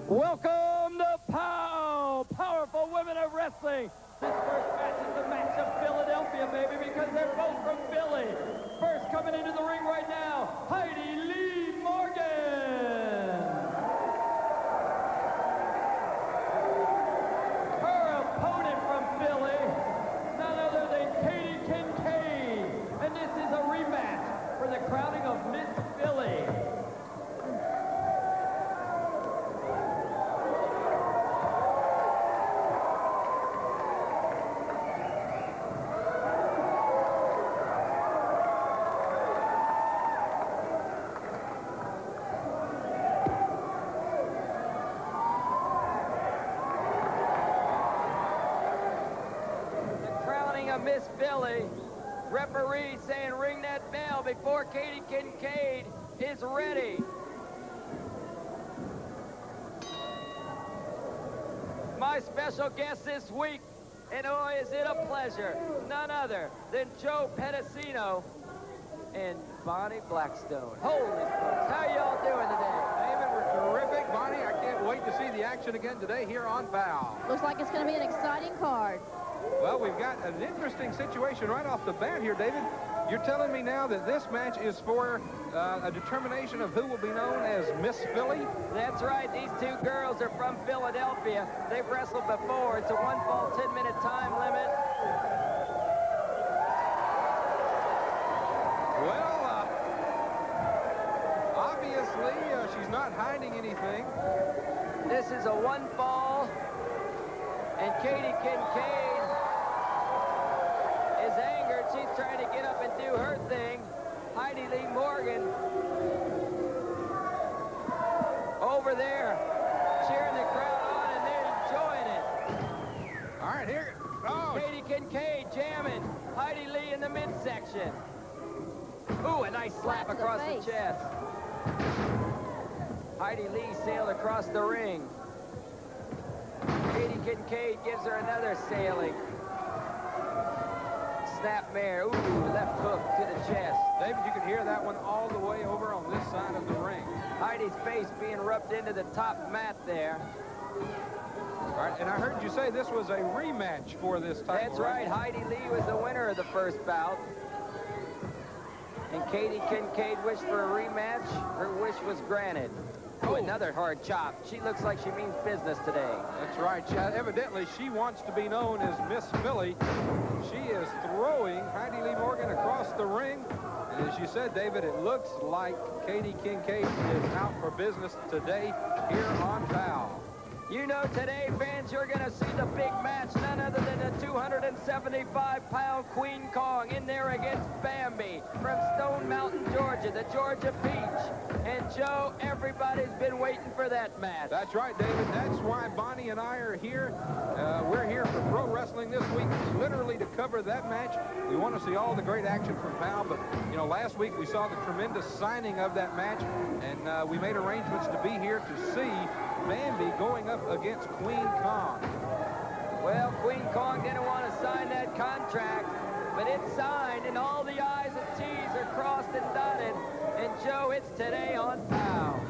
Welcome to POW, Powerful Women of Wrestling. This first match is the match of Philadelphia, baby, because they're both from Philly. First coming into the ring right now, Heidi Lee Morgan. Her opponent from Philly, none other than Katie Kincaid. And this is a rematch for the crowning of Miss Philly. Miss Philly, referee saying ring that bell before Katie Kincaid is ready. My special guest this week, and oh, is it a pleasure, none other than Joe Pedicino and Bonnie Blackstone. Holy smokes, how y'all doing today? David, we're terrific. Bonnie, I can't wait to see the action again today here on POW. Looks like it's going to be an exciting card. Well, we've got an interesting situation right off the bat here, David. You're telling me now that this match is for a determination of who will be known as Miss Philly? That's right. These two girls are from Philadelphia. They've wrestled before. It's a one-fall, 10-minute time limit. Well, obviously, she's not hiding anything. This is a one-fall, and Katie Kincaid is angered. She's trying to get up and do her thing. Heidi Lee Morgan over there cheering the crowd on, and they're enjoying it. All right, here. Oh. Katie Kincaid jamming Heidi Lee in the midsection. Ooh, a nice slap across the chest. Heidi Lee sailed across the ring. Katie Kincaid gives her another sailing. Snapmare, ooh, left hook to the chest. David, you can hear that one all the way over on this side of the ring. Heidi's face being rubbed into the top mat there. All right, and I heard you say this was a rematch for this title. That's right. Heidi Lee was the winner of the first bout. And Katie Kincaid wished for a rematch. Her wish was granted. Oh, another hard chop. She looks like she means business today. That's right. Evidently, she wants to be known as Miss Philly. She is throwing Heidi Lee Morgan across the ring. And as you said, David, it looks like Katie Kincaid is out for business today here on POW. You know, today, fans, you're going to see the big match, none other than the 275-pound Queen Kong in there against Bambi from Stone Mountain, Georgia, the Georgia Peach. And, Joe, everybody's been waiting for that match. That's right, David. That's why Bonnie and I are here. We're here for Pro Wrestling this week, literally to cover that match. We want to see all the great action from POW, but, you know, last week we saw the tremendous signing of that match, and we made arrangements to be here to see Bambi going up against Queen Kong. Well, Queen Kong didn't want to sign that contract, but it's signed, and all the I's and T's are crossed and dotted. And, Joe, it's today on POW.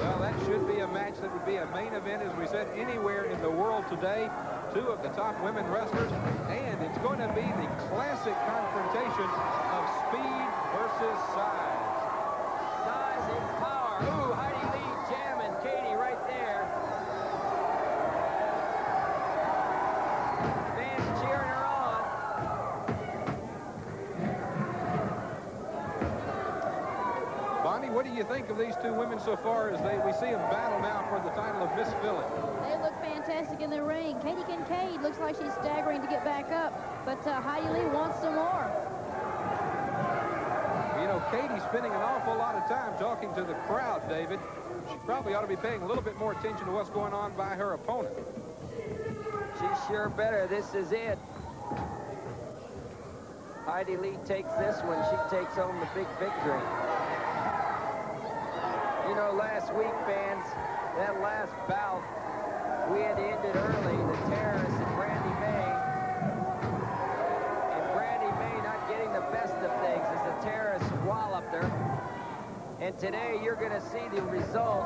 Well, that should be a match that would be a main event, as we said, anywhere in the world today. Two of the top women wrestlers, and it's going to be the classic confrontation of speed versus size. Size and power. Ooh, Heidi Lee jamming Katie right there. Fans cheering her on. Bonnie, what do you think of these two women so far as we see them battle now for the title of Miss Philly? They look fantastic in the ring. Katie Kincaid looks like she's staggering to get back up, but Heidi Lee wants some more. You know, Katie's spending an awful lot of time talking to the crowd, David. She probably ought to be paying a little bit more attention to what's going on by her opponent. She's sure better. This is it. Heidi Lee takes this one. She takes home the big victory. You know, last week, fans, that last bout, we had to end it early. The Terrorist and Brandy May. And Brandy May not getting the best of things as the Terrorist walloped her. And today, you're going to see the result.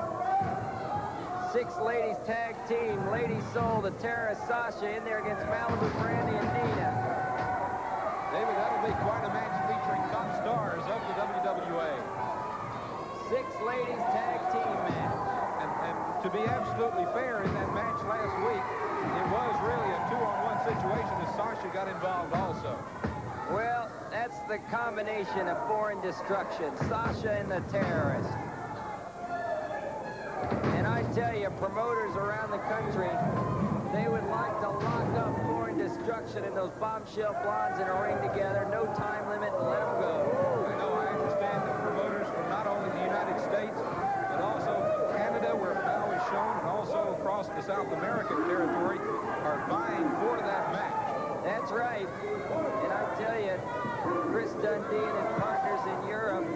6 6 ladies tag team. Lady Soul, the Terrorist Sasha in there against Malibu Brandy and Nina. David, that'll be quite a match featuring top stars of the WWA. 6 ladies tag team match. And to be absolutely fair, in that match last week, it was really a 2-on-1 situation as Sasha got involved also. Well, that's the combination of foreign destruction, Sasha and the Terrorist. And I tell you, promoters around the country, they would like to lock up foreign destruction and those bombshell blondes in a ring together, no time limit, and let them go. I know, I understand that promoters from not only the United States, but also Canada, where POW is shown, and also across the South American territory, are vying for that match. That's right. And I tell you, Chris Dundee and his partners in Europe,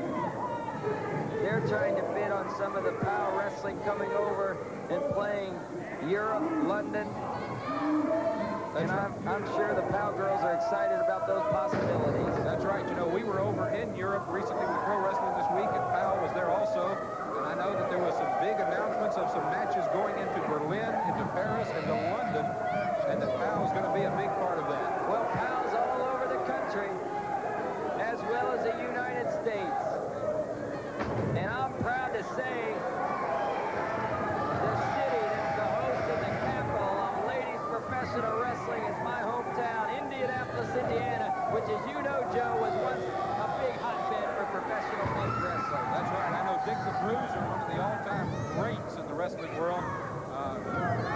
they're trying to bid on some of the POW wrestling coming over and playing Europe, London. And I'm sure the POW girls are excited about those possibilities. That's right. You know, we were over in Europe recently with Pro Wrestling this week, and POW was there also. And I know that there was some big announcements of some matches going into Berlin, into Paris, and to London, and that POW is going to be a big part of that. Well, POW's all over the country, as well as the United States. And I'm proud to say the city that's the host of the capital of ladies professional wrestling is my hometown, Indianapolis, Indiana, which, as you know, Joe, was once a big hotbed for professional men's wrestling. That's right. I know Dick the Bruiser, one of the all-time greats in the wrestling world,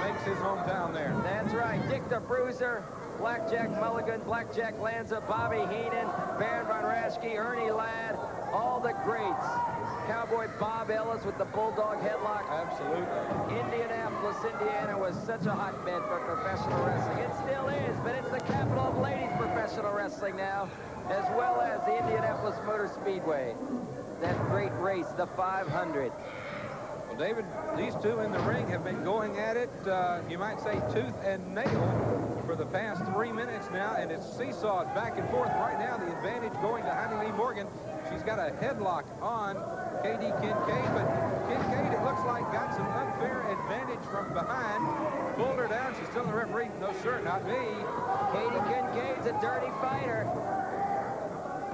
makes his hometown there. That's right. Dick the Bruiser, Blackjack Mulligan, Blackjack Lanza, Bobby Heenan, Baron Von Raschke, Ernie Ladd, all the greats. Cowboy Bob Ellis with the Bulldog headlock. Absolutely. Indianapolis, Indiana was such a hotbed for professional wrestling. It still is, but it's the capital of ladies professional wrestling now, as well as the Indianapolis Motor Speedway. That great race, the 500. Well, David, these two in the ring have been going at it, you might say, tooth and nail for the past 3 minutes now, and it's seesawed back and forth. Right now, the advantage going to Heidi Lee Morgan. She's got a headlock on Katie Kincaid, but Kincaid, it looks like, got some unfair advantage from behind. Pulled her down. She's still the referee. No, sir, not me. Katie Kincaid's a dirty fighter.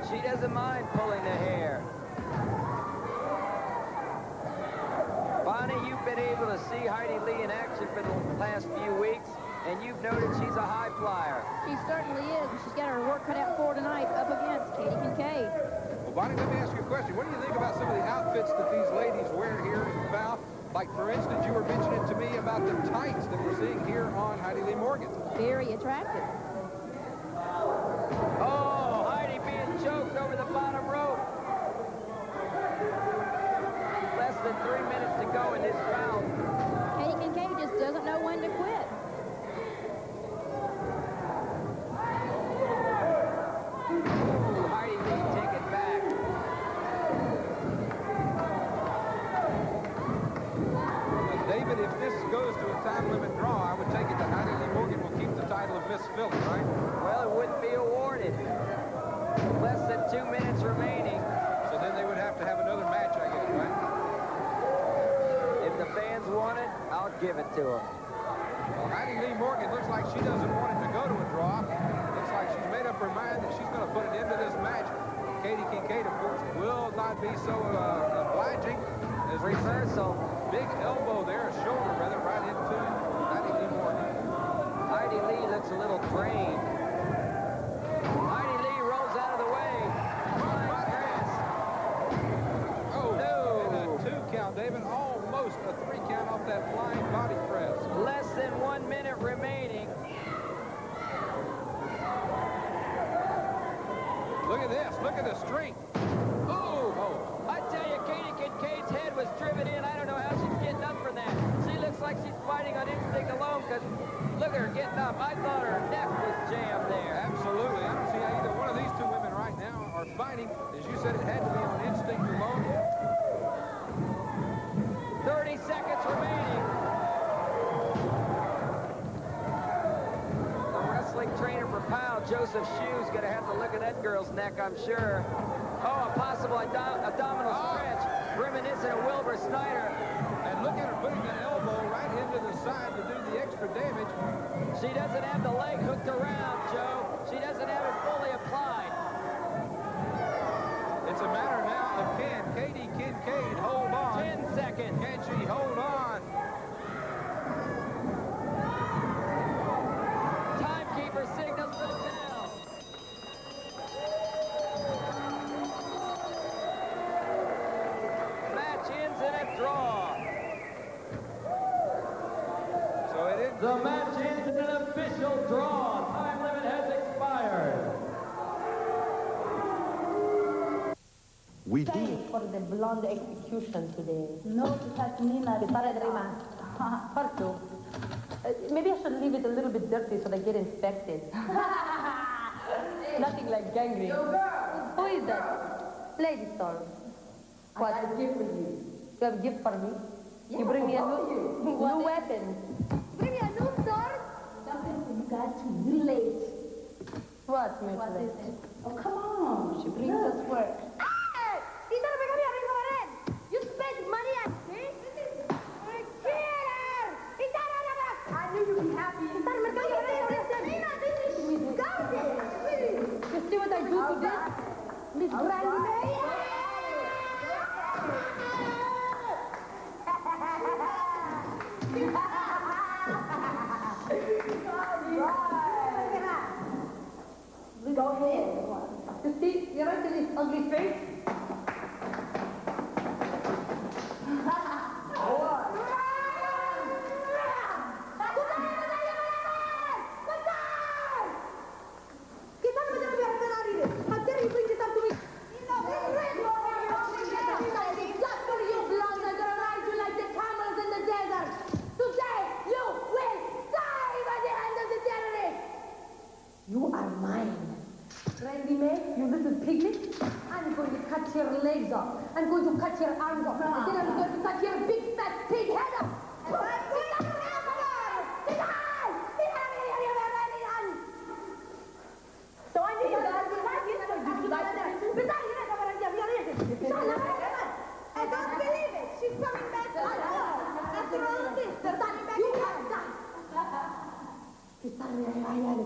She doesn't mind pulling the hair. Bonnie, you've been able to see Heidi Lee in action for the last few weeks, and you've noted she's a high flyer. She certainly is, and she's got her work cut out for her tonight up against Katie Kincaid. Well, Bonnie, let me ask you a question. What do you think about some of the outfits that these ladies wear here in POW? Like, for instance, you were mentioning to me about the tights that we're seeing here on Heidi Lee Morgan. Very attractive. Oh, Heidi being choked over the bottom rope. Less than 3 minutes to go in this round. Katie Kincaid just doesn't know when to quit. Ooh, Heidi Lee taken back. David, if this goes to a time limit draw, I would take it that Heidi Lee Morgan will keep the title of Miss Philly, right? Well, it wouldn't be awarded. Less than 2 minutes remaining. So then they would have to have another match, I guess, right? If the fans want it, I'll give it to them. Well, Heidi Lee Morgan looks like she doesn't want it to go to a draw. Looks like she's made up her mind that she's going to put it into this match. Katie Kincaid, of course, will not be so obliging. As Reversal. Big elbow there, a shoulder rather, right into Heidi Lee Morgan. Heidi Lee looks a little drained. Heidi Lee rolls out of the way. Flying press. Oh, No. and a 2 count, David. Almost a 3 count off that flying body press. Less than 1 minute remaining. Look at this. Look at the strength. Oh, I tell you, Katie Kincaid's head was driven in. I don't know how she's getting up from that. She looks like she's fighting on instinct alone, because look at her getting up. I thought her neck was jammed there. Absolutely. I don't see how either one of these two women right now are fighting. As you said, it had to be on instinct alone. 30 seconds remaining. The wrestling trainer for POW, Joseph Shoe's going to have to look at that girl's neck, I'm sure. Oh, a possible abdominal stretch, reminiscent of Wilbur Snyder. And look at her putting the elbow right The match is an official draw. Time limit has expired. We Thanks did. for the blonde execution today. No, Nina. Maybe I should leave it a little bit dirty so they get infected. Nothing like gangrene. Who is that? Lady Storm. What? I have a gift for you. You have a gift for me? Yeah, you bring me a new weapon. Bring me a new sword? Something for you guys to relate. What, Miss? What is it? Oh, come on. She brings us work. Hey! You spent money on this? I knew you'd be happy. Nina, this is garbage. You see what I do to this? Miss Brandy? Go ahead. You see, you're right in this ugly face. You are mine. Randy May, you little piglet. I'm going to cut your legs off. I'm going to cut your arms off. And then I'm going to cut your big fat pig head off. So I need I don't believe it. She's coming back. After all of this, they're coming back. You have done. Pisarmi arriba,